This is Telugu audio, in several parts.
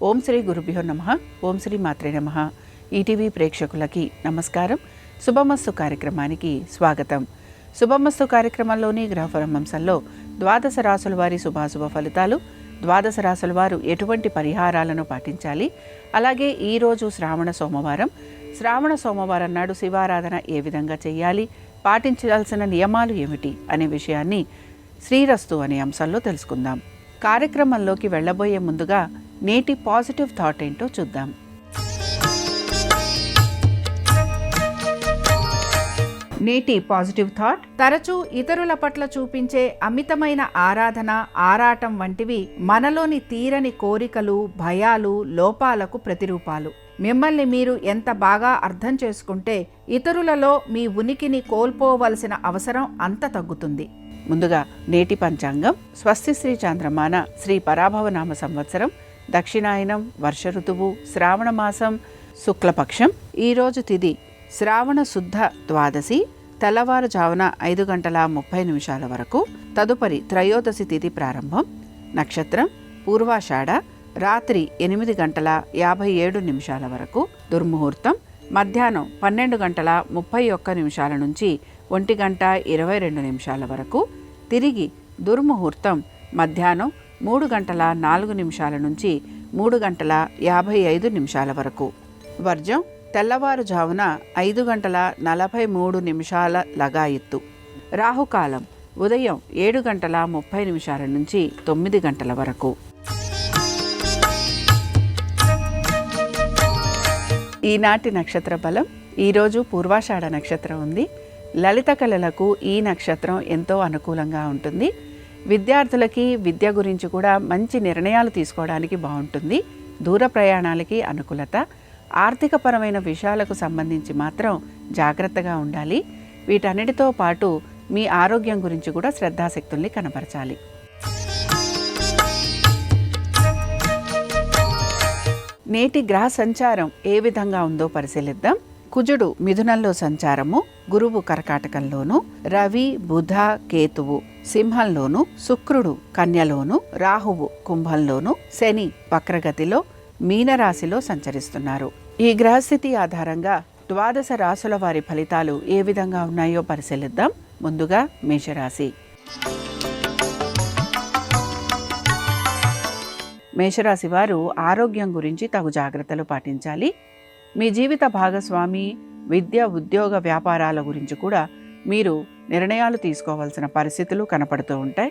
ఓం శ్రీ గురుభ్యో నమః. ఓం శ్రీ మాత్రే నమః. ఈటీవీ ప్రేక్షకులకి నమస్కారం. శుభమస్తు కార్యక్రమానికి స్వాగతం. శుభమస్తు కార్యక్రమంలోని గ్రహపరమంశంలో ద్వాదశ రాసుల వారి శుభాశుభ ఫలితాలు, ద్వాదశ రాసుల వారు ఎటువంటి పరిహారాలను పాటించాలి, అలాగే ఈరోజు శ్రావణ సోమవారం నాడు శివారాధన ఏ విధంగా చేయాలి, పాటించాల్సిన నియమాలు ఏమిటి అనే విషయాన్ని శ్రీరస్తు అనే అంశంలో తెలుసుకుందాం. కార్యక్రమంలోకి వెళ్ళబోయే ముందుగా నేటి పాజిటివ్ థాట్ ఏంటో చూద్దాం. నేటి పాజిటివ్ థాట్: తరచూ ఇతరుల పట్ల చూపించే అమితమైన ఆరాధన, ఆరాటం వంటివి మనలోని తీరని కోరికలు, భయాలు, లోపాలకు ప్రతిరూపాలు. మిమ్మల్ని మీరు ఎంత బాగా అర్థం చేసుకుంటే ఇతరులలో మీ ఉనికిని కోల్పోవలసిన అవసరం అంత తగ్గుతుంది. ముందుగా నేటి పంచాంగం. స్వస్తి శ్రీ చాంద్రమాన శ్రీ పరాభవనామ సంవత్సరం, దక్షిణాయనం, వర్ష ఋతువు, శ్రావణ మాసం, శుక్లపక్షం. ఈరోజు తిథి శ్రావణ శుద్ధ ద్వాదశి, తెల్లవారుజామున 5:30 వరకు. తదుపరి త్రయోదశి తిథి ప్రారంభం. నక్షత్రం పూర్వాషాఢ, రాత్రి 8:57 వరకు. దుర్ముహూర్తం మధ్యాహ్నం 12:31 నుంచి 1:22 వరకు. తిరిగి దుర్ముహూర్తం మధ్యాహ్నం 3:04 నుంచి 3:55 వరకు. వర్జం తెల్లవారుజామున 5:43 లగాయత్తు. రాహుకాలం ఉదయం 7:30 నుంచి 9 గంటల వరకు. ఈనాటి నక్షత్ర బలం: ఈరోజు పూర్వాషాఢ నక్షత్రం ఉంది. లలిత కళలకు ఈ నక్షత్రం ఎంతో అనుకూలంగా ఉంటుంది. విద్యార్థులకి విద్య గురించి కూడా మంచి నిర్ణయాలు తీసుకోవడానికి బాగుంటుంది. దూర ప్రయాణాలకి అనుకూలత. ఆర్థికపరమైన విషయాలకు సంబంధించి మాత్రం జాగ్రత్తగా ఉండాలి. వీటన్నిటితో పాటు మీ ఆరోగ్యం గురించి కూడా శ్రద్ధాశక్తుల్ని కనపరచాలి. నేటి గ్రహ సంచారం ఏ విధంగా ఉందో పరిశీలిద్దాం. కుజుడు మిథునంలో సంచారము, గురువు కర్కాటకంలోను, రవి, బుధ, కేతువు సింహంలోను, శుక్రుడు కన్యలోను, రాహువు కుంభంలోను, శని వక్రగతిలో మీనరాశిలో సంచరిస్తున్నారు. ఈ గ్రహస్థితి ఆధారంగా ద్వాదశ రాసుల వారి ఫలితాలు ఏ విధంగా ఉన్నాయో పరిశీలిద్దాం. ముందుగా మేషరాశి. మేషరాశి వారు ఆరోగ్యం గురించి తగు జాగ్రత్తలు పాటించాలి. మీ జీవిత భాగస్వామి, విద్య, ఉద్యోగ, వ్యాపారాల గురించి కూడా మీరు నిర్ణయాలు తీసుకోవాల్సిన పరిస్థితులు కనపడుతూ ఉంటాయి.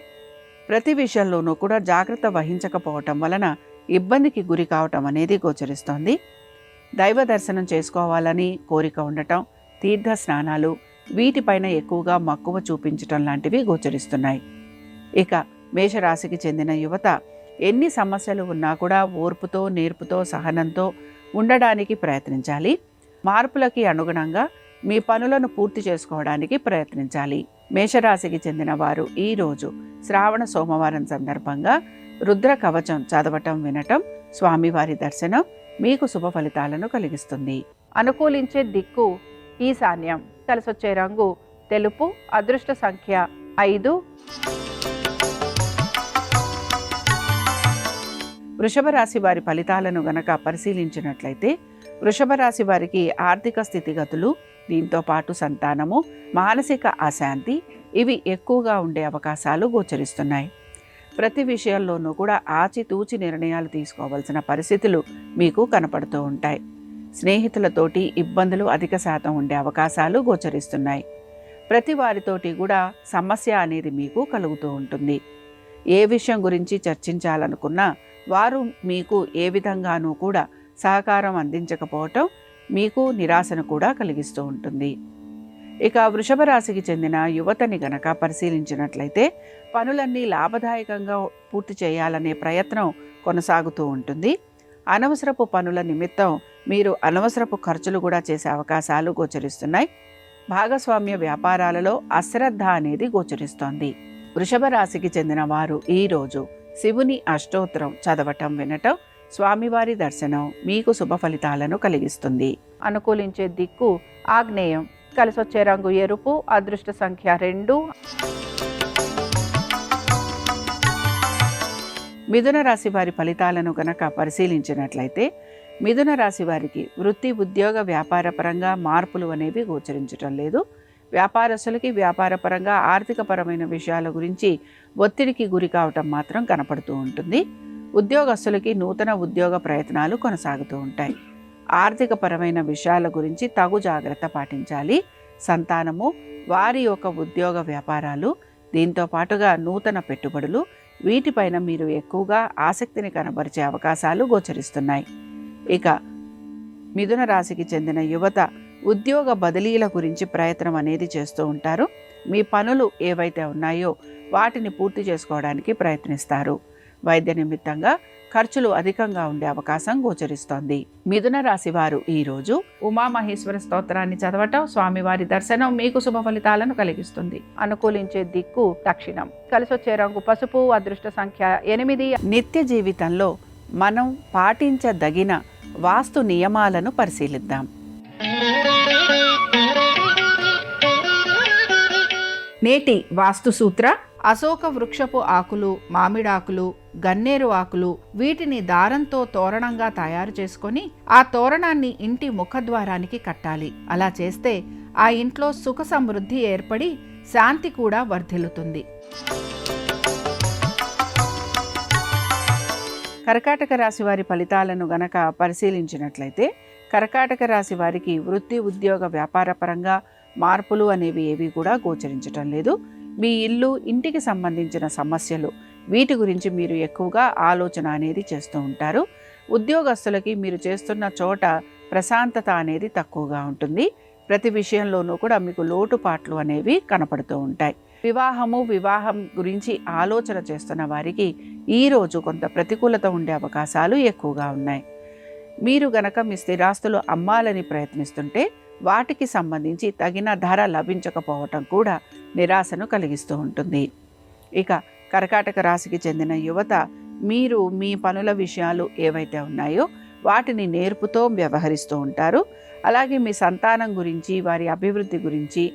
ప్రతి విషయంలోనూ కూడా జాగ్రత్త వహించకపోవటం వలన ఇబ్బందికి గురి కావటం అనేది గోచరిస్తోంది. దైవ దర్శనం చేసుకోవాలని కోరిక ఉండటం, తీర్థ స్నానాలు, వీటిపైన ఎక్కువగా మక్కువ చూపించటం లాంటివి గోచరిస్తున్నాయి. ఇక మేషరాశికి చెందిన యువత ఎన్ని సమస్యలు ఉన్నా కూడా ఓర్పుతో, నేర్పుతో, సహనంతో ఉండడానికి ప్రయత్నించాలి. మార్పులకి అనుగుణంగా మీ పనులను పూర్తి చేసుకోవడానికి ప్రయత్నించాలి. మేషరాశికి చెందిన వారు ఈరోజు శ్రావణ సోమవారం సందర్భంగా రుద్ర కవచం చదవటం, వినటం, స్వామివారి దర్శనం మీకు శుభ ఫలితాలను కలిగిస్తుంది. అనుకూలించే దిక్కు ఈశాన్యం. కలిసొచ్చే రంగు తెలుపు. అదృష్ట సంఖ్య 5. వృషభ రాశి వారి ఫలితాలను గనక పరిశీలించినట్లయితే వృషభ రాశి వారికి ఆర్థిక స్థితిగతులు, దీంతో పాటు సంతానము, మానసిక అశాంతి ఇవి ఎక్కువగా ఉండే అవకాశాలు గోచరిస్తున్నాయి. ప్రతి విషయంలోనూ కూడా ఆచితూచి నిర్ణయాలు తీసుకోవాల్సిన పరిస్థితులు మీకు కనపడుతూ ఉంటాయి. స్నేహితులతోటి ఇబ్బందులు అధిక శాతం ఉండే అవకాశాలు గోచరిస్తున్నాయి. ప్రతి వారితోటి కూడా సమస్య అనేది మీకు కలుగుతూ ఉంటుంది. ఏ విషయం గురించి చర్చించాలనుకున్నా వారు మీకు ఏ విధంగానూ కూడా సహకారం అందించకపోవటం మీకు నిరాశను కూడా కలిగిస్తూ ఉంటుంది. ఇక వృషభ రాశికి చెందిన యువతని గనక పరిశీలించినట్లయితే పనులన్నీ లాభదాయకంగా పూర్తి చేయాలనే ప్రయత్నం కొనసాగుతూ ఉంటుంది. అనవసరపు పనుల నిమిత్తం మీరు అనవసరపు ఖర్చులు కూడా చేసే అవకాశాలు గోచరిస్తున్నాయి. భాగస్వామ్య వ్యాపారాలలో అశ్రద్ధ అనేది గోచరిస్తోంది. వృషభ రాశికి చెందిన వారు ఈరోజు శివుని అష్టోత్తరం చదవటం, వినటం, స్వామివారి దర్శనం మీకు శుభ ఫలితాలను కలిగిస్తుంది. అనుకూలించే దిక్కు ఆగ్నేయం. కలిసొచ్చే రంగు ఎరుపు. అదృష్ట సంఖ్య 2. మిథున రాశి వారి ఫలితాలను గనక పరిశీలించినట్లయితే మిథున రాశి వారికి వృత్తి ఉద్యోగ వ్యాపార పరంగా మార్పులు అనేవి గోచరించటం లేదు. వ్యాపారస్తులకి వ్యాపారపరంగా ఆర్థికపరమైన విషయాల గురించి ఒత్తిడికి గురి కావటం మాత్రం కనపడుతూ ఉంటుంది. ఉద్యోగస్తులకి నూతన ఉద్యోగ ప్రయత్నాలు కొనసాగుతూ ఉంటాయి. ఆర్థికపరమైన విషయాల గురించి తగు జాగ్రత్త పాటించాలి. సంతానము, వారి యొక్క ఉద్యోగ వ్యాపారాలు, దీంతో పాటుగా నూతన పెట్టుబడులు, వీటిపైన మీరు ఎక్కువగా ఆసక్తిని కనబరిచే అవకాశాలు గోచరిస్తున్నాయి. ఇక మిథున రాశికి చెందిన యువత ఉద్యోగ బదిలీల గురించి ప్రయత్నం అనేది చేస్తూ ఉంటారు. మీ పనులు ఏవైతే ఉన్నాయో వాటిని పూర్తి చేసుకోవడానికి ప్రయత్నిస్తారు. వైద్య నిమిత్తంగా ఖర్చులు అధికంగా ఉండే అవకాశం గోచరిస్తోంది. మిథున రాశి వారు ఈరోజు ఉమామహేశ్వర స్తోత్రాన్ని చదవటం, స్వామివారి దర్శనం మీకు శుభ ఫలితాలను కలిగిస్తుంది. అనుకూలించే దిక్కు దక్షిణం. కలిసొచ్చే రంగు పసుపు. అదృష్ట సంఖ్య 8. నిత్య జీవితంలో మనం పాటించదగిన వాస్తు నియమాలను పరిశీలిద్దాం. నేటి వాస్తు సూత్ర: అశోక వృక్షపు ఆకులు, మామిడాకులు, గన్నేరు ఆకులు, వీటిని దారంతో తోరణంగా తయారు చేసుకొని ఆ తోరణాన్ని ఇంటి ముఖద్వారానికి కట్టాలి. అలా చేస్తే ఆ ఇంట్లో సుఖ సమృద్ధి ఏర్పడి శాంతి కూడా వర్ధిల్లుతుంది. కర్కాటక రాశి వారి ఫలితాలను గనక పరిశీలించినట్లయితే కర్కాటక రాశి వారికి వృత్తి ఉద్యోగ వ్యాపార పరంగా మార్పులు అనేవి ఏవి కూడా గోచరించటం లేదు. మీ ఇల్లు, ఇంటికి సంబంధించిన సమస్యలు, వీటి గురించి మీరు ఎక్కువగా ఆలోచన అనేది చేస్తూ ఉంటారు. ఉద్యోగస్తులకి మీరు చేస్తున్న చోట ప్రశాంతత అనేది తక్కువగా ఉంటుంది. ప్రతి విషయంలోనూ కూడా మీకు లోటుపాట్లు అనేవి కనపడుతూ ఉంటాయి. వివాహం గురించి ఆలోచన చేస్తున్న వారికి ఈరోజు కొంత ప్రతికూలత ఉండే అవకాశాలు ఎక్కువగా ఉన్నాయి. మీరు గనక మీ స్థిరాస్తులు అమ్మాలని ప్రయత్నిస్తుంటే వాటికి సంబంధించి తగిన ధర లభించకపోవటం కూడా నిరాశను కలిగిస్తూ ఉంటుంది. ఇక కర్కాటక రాశికి చెందిన యువత, మీరు మీ పనుల విషయాలు ఏవైతే ఉన్నాయో వాటిని నేర్పుతో వ్యవహరిస్తూ ఉంటారు. అలాగే మీ సంతానం గురించి, వారి అభివృద్ధి గురించి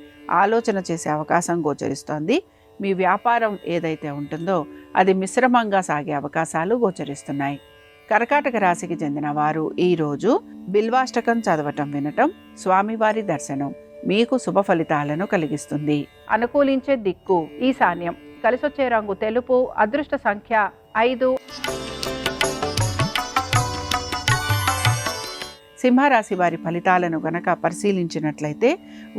ఆలోచన చేసే అవకాశం గోచరిస్తోంది. మీ వ్యాపారం ఏదైతే ఉంటుందో అది మిశ్రమంగా సాగే అవకాశాలు గోచరిస్తున్నాయి. కర్కాటక రాశికి చెందిన వారు ఈరోజు బిల్వాష్టకం చదవటం, వినటం, స్వామివారి దర్శనం మీకు శుభ ఫలితాలను కలిగిస్తుంది. అనుకూలించే దిక్కు ఈశాన్యం. కలిసొచ్చే రంగు తెలుపు. అదృష్ట సంఖ్య 5. సింహరాశి వారి ఫలితాలను గనక పరిశీలించినట్లయితే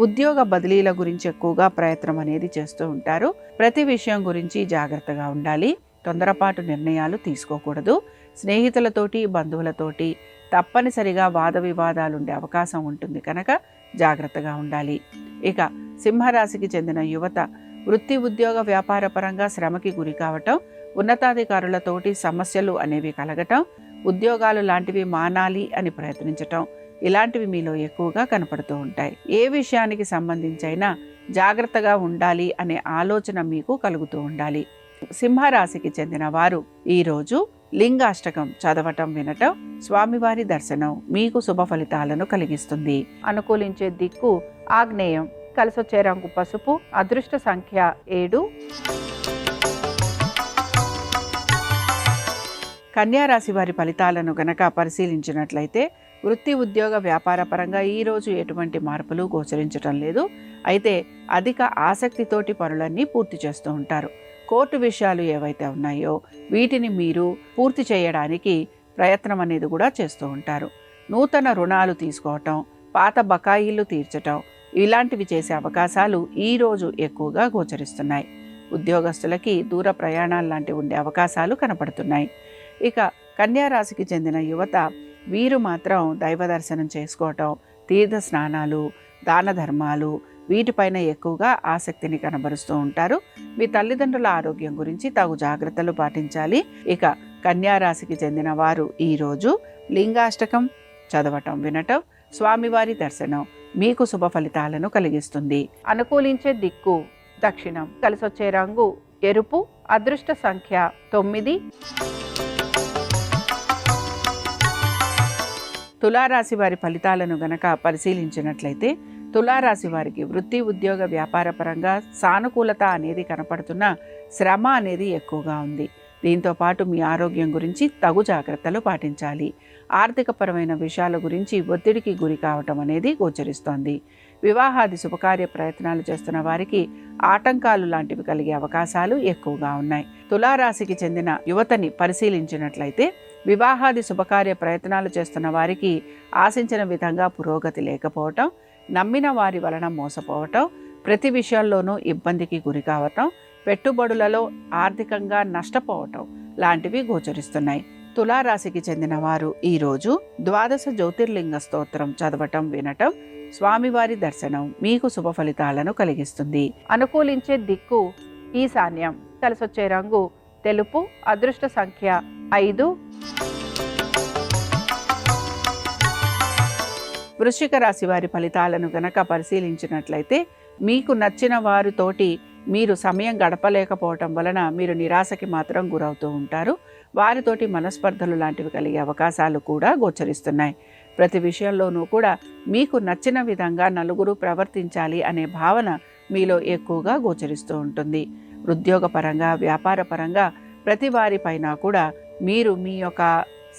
ఉద్యోగ బదిలీల గురించి ఎక్కువగా ప్రయత్నం అనేది చేస్తూ ఉంటారు. ప్రతి విషయం గురించి జాగ్రత్తగా ఉండాలి. తొందరపాటు నిర్ణయాలు తీసుకోకూడదు. స్నేహితులతోటి, బంధువులతోటి తప్పనిసరిగా వాద వివాదాలు ఉండే అవకాశం ఉంటుంది కనుక జాగ్రత్తగా ఉండాలి. ఇక సింహరాశికి చెందిన యువత వృత్తి ఉద్యోగ వ్యాపార పరంగా శ్రమకి గురి కావటం, ఉన్నతాధికారులతోటి సమస్యలు అనేవి కలగటం, ఉద్యోగాలు లాంటివి మానాలి అని ప్రయత్నించటం, ఇలాంటివి మీలో ఎక్కువగా కనపడుతూ ఉంటాయి. ఏ విషయానికి సంబంధించైనా జాగ్రత్తగా ఉండాలి అనే ఆలోచన మీకు కలుగుతూ ఉండాలి. సింహరాశికి చెందిన వారు ఈరోజు లింగాష్టకం చదవటం, వినటం, స్వామివారి దర్శనం మీకు శుభ ఫలితాలను కలిగిస్తుంది. అనుకూలించే దిక్కు ఆగ్నేయం. కలిసొచ్చే రంగు పసుపు. అదృష్ట సంఖ్య 7. కన్యా రాశి వారి ఫలితాలను గనక పరిశీలించినట్లయితే వృత్తి ఉద్యోగ వ్యాపార పరంగా ఈరోజు ఎటువంటి మార్పులు గోచరించటం లేదు. అయితే అధిక ఆసక్తితోటి పనులన్నీ పూర్తి చేస్తూ ఉంటారు. కోర్టు విషయాలు ఏవైతే ఉన్నాయో వీటిని మీరు పూర్తి చేయడానికి ప్రయత్నం అనేది కూడా చేస్తూ ఉంటారు. నూతన రుణాలు తీసుకోవటం, పాత బకాయిలు తీర్చటం, ఇలాంటివి చేసే అవకాశాలు ఈరోజు ఎక్కువగా గోచరిస్తున్నాయి. ఉద్యోగస్తులకి దూర ప్రయాణాలు లాంటివి ఉండే అవకాశాలు కనపడుతున్నాయి. ఇక కన్యా రాశికి చెందిన యువత, వీరు మాత్రం దైవ దర్శనం చేసుకోవటం, తీర్థ స్నానాలు, దాన ధర్మాలు, వీటిపైన ఎక్కువగా ఆసక్తిని కనబరుస్తూ ఉంటారు. మీ తల్లిదండ్రుల ఆరోగ్యం గురించి తగు జాగ్రత్తలు పాటించాలి. ఇక కన్యా రాశికి చెందిన వారు ఈరోజు లింగాష్టకం చదవటం, వినటం, స్వామివారి దర్శనం మీకు శుభ ఫలితాలను కలిగిస్తుంది. అనుకూలించే దిక్కు దక్షిణం. కలిసొచ్చే రంగు ఎరుపు. అదృష్ట సంఖ్య 9. తులారాశి వారి ఫలితాలను గనక పరిశీలించినట్లయితే తులారాశి వారికి వృత్తి ఉద్యోగ వ్యాపార పరంగా సానుకూలత అనేది కనపడుతున్న శ్రమ అనేది ఎక్కువగా ఉంది. దీంతో పాటు మీ ఆరోగ్యం గురించి తగు జాగ్రత్తలు పాటించాలి. ఆర్థికపరమైన విషయాల గురించి ఒత్తిడికి గురి కావటం అనేది గోచరిస్తోంది. వివాహాది శుభకార్య ప్రయత్నాలు చేస్తున్న వారికి ఆటంకాలు లాంటివి కలిగే అవకాశాలు ఎక్కువగా ఉన్నాయి. తులారాశికి చెందిన యువతని పరిశీలించినట్లయితే వివాహాది శుభకార్య ప్రయత్నాలు చేస్తున్న వారికి ఆశించిన విధంగా పురోగతి లేకపోవటం, నమ్మిన వారి వలన మోసపోవటం, ప్రతి విషయంలోనూ ఇబ్బందికి గురి కావటం, పెట్టుబడులలో ఆర్థికంగా నష్టపోవటం లాంటివి గోచరిస్తున్నాయి. తులారాశికి చెందిన వారు ఈరోజు 12 జ్యోతిర్లింగ స్తోత్రం చదవటం, వినటం, స్వామివారి దర్శనం మీకు శుభ ఫలితాలను కలిగిస్తుంది. అనుకూలించే దిక్కు ఈశాన్యం. కలిసొచ్చే రంగు తెలుపు. అదృష్ట సంఖ్య 5. వృశ్చిక రాశి వారి ఫలితాలను గనక పరిశీలించినట్లయితే మీకు నచ్చిన వారితోటి మీరు సమయం గడపలేకపోవటం వలన మీరు నిరాశకి మాత్రం గురవుతూ ఉంటారు. వారితోటి మనస్పర్ధలు లాంటివి కలిగే అవకాశాలు కూడా గోచరిస్తున్నాయి. ప్రతి విషయంలోనూ కూడా మీకు నచ్చిన విధంగా నలుగురు ప్రవర్తించాలి అనే భావన మీలో ఎక్కువగా గోచరిస్తూ ఉంటుంది. ఉద్యోగపరంగా, వ్యాపారపరంగా ప్రతి వారిపైన కూడా మీరు మీ యొక్క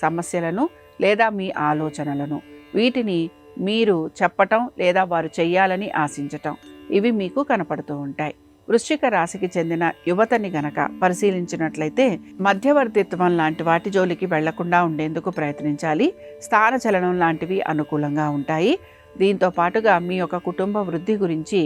సమస్యలను లేదా మీ ఆలోచనలను వీటిని మీరు చెప్పటం లేదా వారు చెయ్యాలని ఆశించటం ఇవి మీకు కనపడుతూ ఉంటాయి. వృశ్చిక రాశికి చెందిన యువతని గనక పరిశీలించినట్లయితే మధ్యవర్తిత్వం లాంటి వాటి జోలికి వెళ్లకుండా ఉండేందుకు ప్రయత్నించాలి. స్థానచలనం లాంటివి అనుకూలంగా ఉంటాయి. దీంతో పాటుగా మీ యొక్క కుటుంబ వృద్ధి గురించి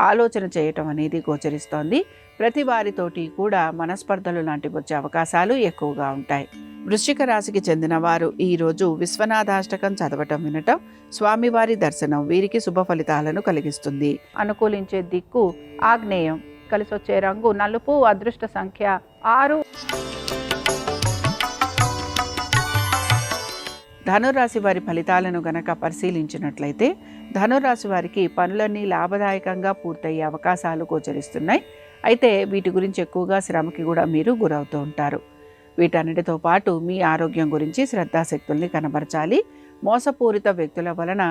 ఆలోచన చేయటం అనేది గోచరిస్తోంది. ప్రతి వారితోటి కూడా మనస్పర్ధలు లాంటివి వచ్చే అవకాశాలు ఎక్కువగా ఉంటాయి. వృశ్చిక రాశికి చెందిన వారు ఈరోజు విశ్వనాథాష్టకం చదవటం, వినటం, స్వామివారి దర్శనం వీరికి శుభ ఫలితాలను కలిగిస్తుంది. అనుకూలించే దిక్కు ఆగ్నేయం. కలిసొచ్చే రంగు నలుపు. అదృష్ట సంఖ్య 6. ధనురాశి వారి ఫలితాలను గనక పరిశీలించినట్లయితే ధనురాశి వారికి పనులన్నీ లాభదాయకంగా పూర్తయ్యే అవకాశాలు గోచరిస్తున్నాయి. అయితే వీటి గురించి ఎక్కువగా శ్రమకి కూడా మీరు గురవుతూ ఉంటారు. వీటన్నిటితో పాటు మీ ఆరోగ్యం గురించి శ్రద్ధాశక్తుల్ని కనబరచాలి. మోసపూరిత వ్యక్తుల వలన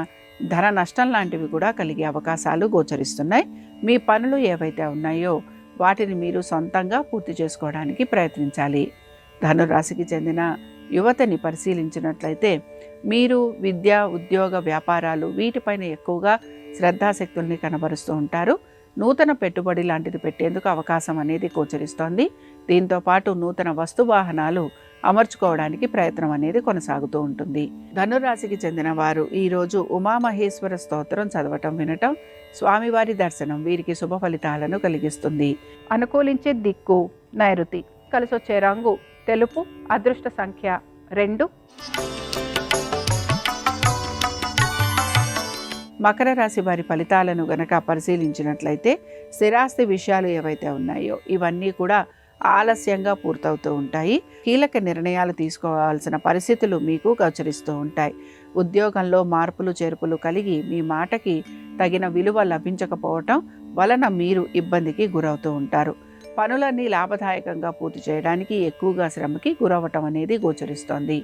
ధన నష్టం లాంటివి కూడా కలిగే అవకాశాలు గోచరిస్తున్నాయి. మీ పనులు ఏవైతే ఉన్నాయో వాటిని మీరు సొంతంగా పూర్తి చేసుకోవడానికి ప్రయత్నించాలి. ధనురాశికి చెందిన యువతని పరిశీలించినట్లయితే మీరు విద్య, ఉద్యోగ, వ్యాపారాలు వీటిపైన ఎక్కువగా శ్రద్ధాశక్తుల్ని కనబరుస్తూ ఉంటారు. నూతన పెట్టుబడి లాంటిది పెట్టేందుకు అవకాశం అనేది గోచరిస్తోంది. దీంతో పాటు నూతన వస్తు వాహనాలు అమర్చుకోవడానికి ప్రయత్నం అనేది కొనసాగుతూ ఉంటుంది. ధనురాశికి చెందిన వారు ఈరోజు ఉమామహేశ్వర స్తోత్రం చదవటం, వినటం, స్వామివారి దర్శనం వీరికి శుభ ఫలితాలను కలిగిస్తుంది. అనుకూలించే దిక్కు నైరుతి. కలిసొచ్చే రంగు తెలుపు. అదృష్ట సంఖ్య 2. మకర రాశి వారి ఫలితాలను గనక పరిశీలించినట్లయితే స్థిరాస్తి విషయాలు ఏవైతే ఉన్నాయో ఇవన్నీ కూడా ఆలస్యంగా పూర్తవుతూ ఉంటాయి. కీలక నిర్ణయాలు తీసుకోవాల్సిన పరిస్థితులు మీకు గోచరిస్తూ ఉంటాయి. ఉద్యోగంలో మార్పులు చేర్పులు కలిగి మీ మాటకి తగిన విలువ లభించకపోవటం వలన మీరు ఇబ్బందికి గురవుతూ ఉంటారు. పనులన్నీ లాభదాయకంగా పూర్తి చేయడానికి ఎక్కువగా శ్రమకి గురవటం అనేది గోచరిస్తోంది.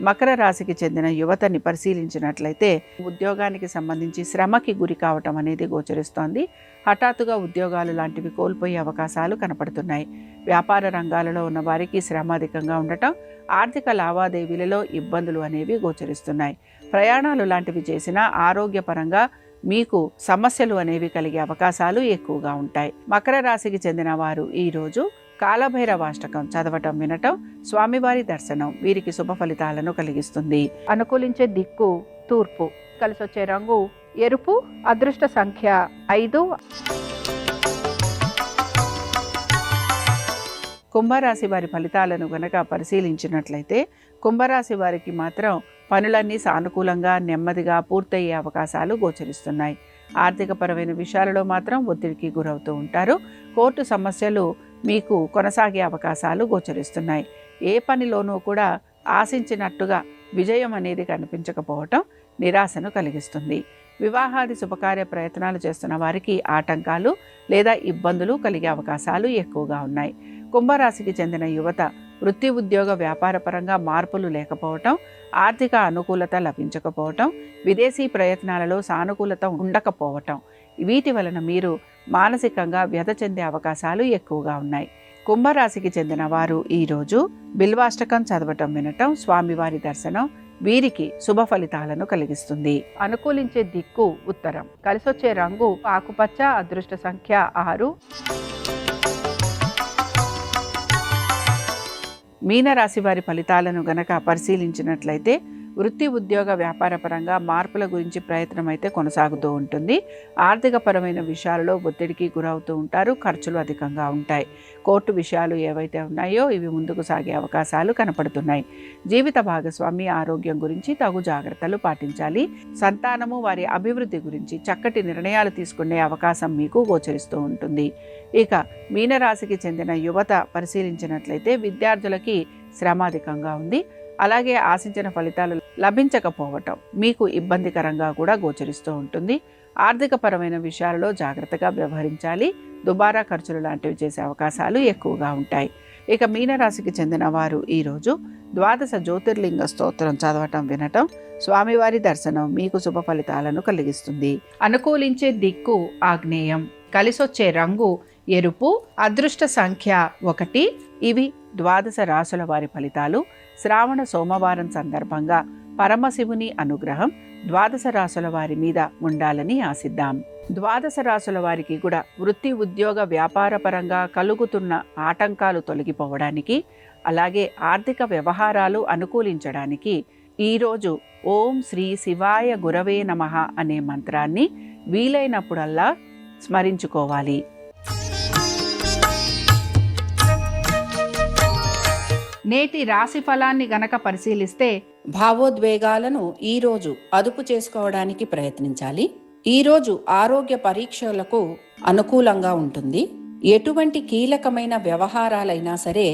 మకర రాశికి చెందిన యువతని పరిశీలించినట్లయితే ఉద్యోగానికి సంబంధించి శ్రమకి గురి కావటం అనేది గోచరిస్తోంది. హఠాత్తుగా ఉద్యోగాలు లాంటివి కోల్పోయే అవకాశాలు కనపడుతున్నాయి. వ్యాపార రంగాలలో ఉన్న వారికి శ్రమ అధికంగా ఉండటం, ఆర్థిక లావాదేవీలలో ఇబ్బందులు అనేవి గోచరిస్తున్నాయి. ప్రయాణాలు లాంటివి చేసినా ఆరోగ్యపరంగా మీకు సమస్యలు అనేవి కలిగే అవకాశాలు ఎక్కువగా ఉంటాయి. మకర రాశికి చెందిన వారు ఈరోజు కాలభైరవాష్టకం చదవటం, వినటం, స్వామివారి దర్శనం వీరికి శుభ ఫలితాలను కలిగిస్తుంది. అనుకూలించే దిక్కు తూర్పు. కలిసొచ్చే రంగు ఎరుపు. అదృష్ట సంఖ్య 5. కుంభరాశి వారి ఫలితాలను గనక పరిశీలించినట్లయితే కుంభరాశి వారికి మాత్రం పనులన్నీ సానుకూలంగా నెమ్మదిగా పూర్తయ్యే అవకాశాలు గోచరిస్తున్నాయి. ఆర్థికపరమైన విషయాలలో మాత్రం ఒత్తిడికి గురవుతూ ఉంటారు. కోర్టు సమస్యలు మీకు కొనసాగే అవకాశాలు గోచరిస్తున్నాయి. ఏ పనిలోనూ కూడా ఆశించినట్టుగా విజయం అనేది కనిపించకపోవటం నిరాశను కలిగిస్తుంది. వివాహాది శుభకార్య ప్రయత్నాలు చేస్తున్న వారికి ఆటంకాలు లేదా ఇబ్బందులు కలిగే అవకాశాలు ఎక్కువగా ఉన్నాయి. కుంభరాశికి చెందిన యువత వృత్తి, ఉద్యోగ, వ్యాపార పరంగా మార్పులు లేకపోవటం, ఆర్థిక అనుకూలత లభించకపోవటం, విదేశీ ప్రయత్నాలలో సానుకూలత ఉండకపోవటం వీటి వలన మీరు మానసికంగా వ్యధ చెందే అవకాశాలు ఎక్కువగా ఉన్నాయి. కుంభరాశికి చెందిన వారు ఈరోజు బిల్వాష్టకం చదవటం వినటం, స్వామివారి దర్శనం వీరికి శుభ ఫలితాలను కలిగిస్తుంది. అనుకూలించే దిక్కు ఉత్తరం. కలిసొచ్చే రంగు ఆకుపచ్చ. అదృష్ట సంఖ్య 6. మీనరాశి వారి ఫలితాలను గనక పరిశీలించినట్లయితే వృత్తి, ఉద్యోగ, వ్యాపార పరంగా మార్పుల గురించి ప్రయత్నం అయితే కొనసాగుతూ ఉంటుంది. ఆర్థిక పరమైన విషయాలలో ఒత్తిడికి గురవుతూ ఉంటారు. ఖర్చులు అధికంగా ఉంటాయి. కోర్టు విషయాలు ఏవైతే ఉన్నాయో ఇవి ముందుకు సాగే అవకాశాలు కనపడుతున్నాయి. జీవిత భాగస్వామి ఆరోగ్యం గురించి తగు జాగ్రత్తలు పాటించాలి. సంతానము, వారి అభివృద్ధి గురించి చక్కటి నిర్ణయాలు తీసుకునే అవకాశం మీకు గోచరిస్తూ ఉంటుంది. ఇక మీనరాశికి చెందిన యువత పరిశీలించినట్లయితే విద్యార్థులకి శ్రమ అధికంగా ఉంది. అలాగే ఆశించిన ఫలితాలు లభించకపోవటం మీకు ఇబ్బందికరంగా కూడా గోచరిస్తూ ఉంటుంది. ఆర్థిక పరమైన విషయాలలో జాగ్రత్తగా వ్యవహరించాలి. దుబారా ఖర్చులు లాంటివి చేసే అవకాశాలు ఎక్కువగా ఉంటాయి. ఇక మీనరాశికి చెందిన వారు ఈరోజు 12 జ్యోతిర్లింగ స్తోత్రం చదవటం వినటం, స్వామివారి దర్శనం మీకు శుభ ఫలితాలను కలిగిస్తుంది. అనుకూలించే దిక్కు ఆగ్నేయం. కలిసొచ్చే రంగు ఎరుపు. అదృష్ట సంఖ్య 1. ఇవి 12 రాశుల వారి ఫలితాలు. శ్రావణ సోమవారం సందర్భంగా పరమశివుని అనుగ్రహం 12 రాశుల వారి మీద ఉండాలని ఆశిద్దాం. 12 రాశుల వారికి కూడా వృత్తి, ఉద్యోగ, వ్యాపార పరంగా కలుగుతున్న ఆటంకాలు తొలగిపోవడానికి, అలాగే ఆర్థిక వ్యవహారాలు అనుకూలించడానికి ఈరోజు ఓం శ్రీ శివాయ గురవే నమః అనే మంత్రాన్ని వీలైనప్పుడల్లా స్మరించుకోవాలి. నేటి రాశి ఫలాన్ని గనక పరిశీలిస్తే భావోద్వేగాలను ఈరోజు అదుపు చేసుకోవడానికి ప్రయత్నించాలి. ఈరోజు ఆరోగ్య పరీక్షలకు అనుకూలంగా ఉంటుంది. ఎటువంటి కీలకమైన వ్యవహారాలైనా సరే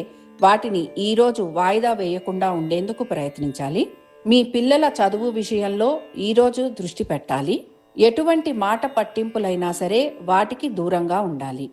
వాటిని ఈరోజు వాయిదా వేయకుండా ఉండేందుకు ప్రయత్నించాలి. మీ పిల్లల చదువు విషయంలో ఈరోజు దృష్టి పెట్టాలి. ఎటువంటి మాట పట్టింపులైనా సరే వాటికి దూరంగా ఉండాలి.